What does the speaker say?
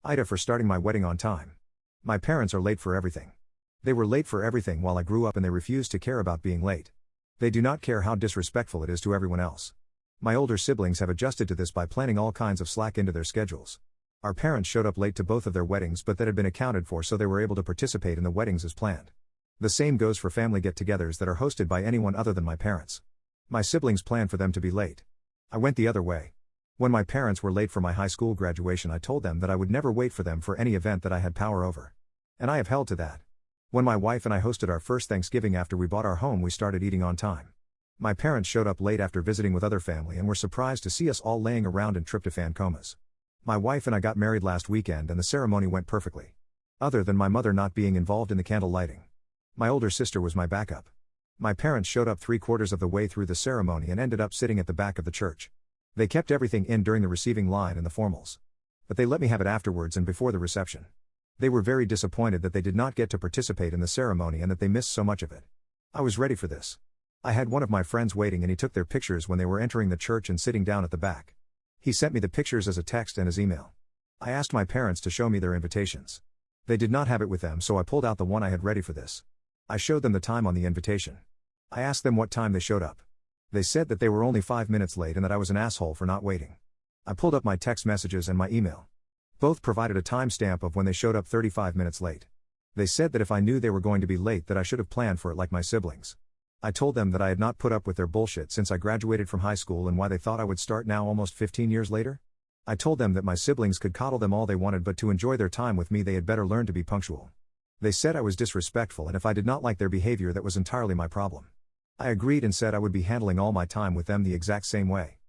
Ida for starting my wedding on time. My parents are late for everything. They were late for everything while I grew up and they refused to care about being late. They do not care how disrespectful it is to everyone else. My older siblings have adjusted to this by planning all kinds of slack into their schedules. Our parents showed up late to both of their weddings, but that had been accounted for, so they were able to participate in the weddings as planned. The same goes for family get-togethers that are hosted by anyone other than my parents. My siblings planned for them to be late. I went the other way. When my parents were late for my high school graduation, I told them that I would never wait for them for any event that I had power over. And I have held to that. When my wife and I hosted our first Thanksgiving after we bought our home, we started eating on time. My parents showed up late after visiting with other family and were surprised to see us all laying around in tryptophan comas. My wife and I got married last weekend and the ceremony went perfectly. Other than my mother not being involved in the candle lighting. My older sister was my backup. My parents showed up 3/4 of the way through the ceremony and ended up sitting at the back of the church. They kept everything in during the receiving line and the formals. But they let me have it afterwards and before the reception. They were very disappointed that they did not get to participate in the ceremony and that they missed so much of it. I was ready for this. I had one of my friends waiting and he took their pictures when they were entering the church and sitting down at the back. He sent me the pictures as a text and as email. I asked my parents to show me their invitations. They did not have it with them, so I pulled out the one I had ready for this. I showed them the time on the invitation. I asked them what time they showed up. They said that they were only 5 minutes late and that I was an asshole for not waiting. I pulled up my text messages and my email. Both provided a timestamp of when they showed up 35 minutes late. They said that if I knew they were going to be late that I should have planned for it like my siblings. I told them that I had not put up with their bullshit since I graduated from high school and why they thought I would start now almost 15 years later. I told them that my siblings could coddle them all they wanted, but to enjoy their time with me they had better learn to be punctual. They said I was disrespectful and if I did not like their behavior that was entirely my problem. I agreed and said I would be handling all my time with them the exact same way.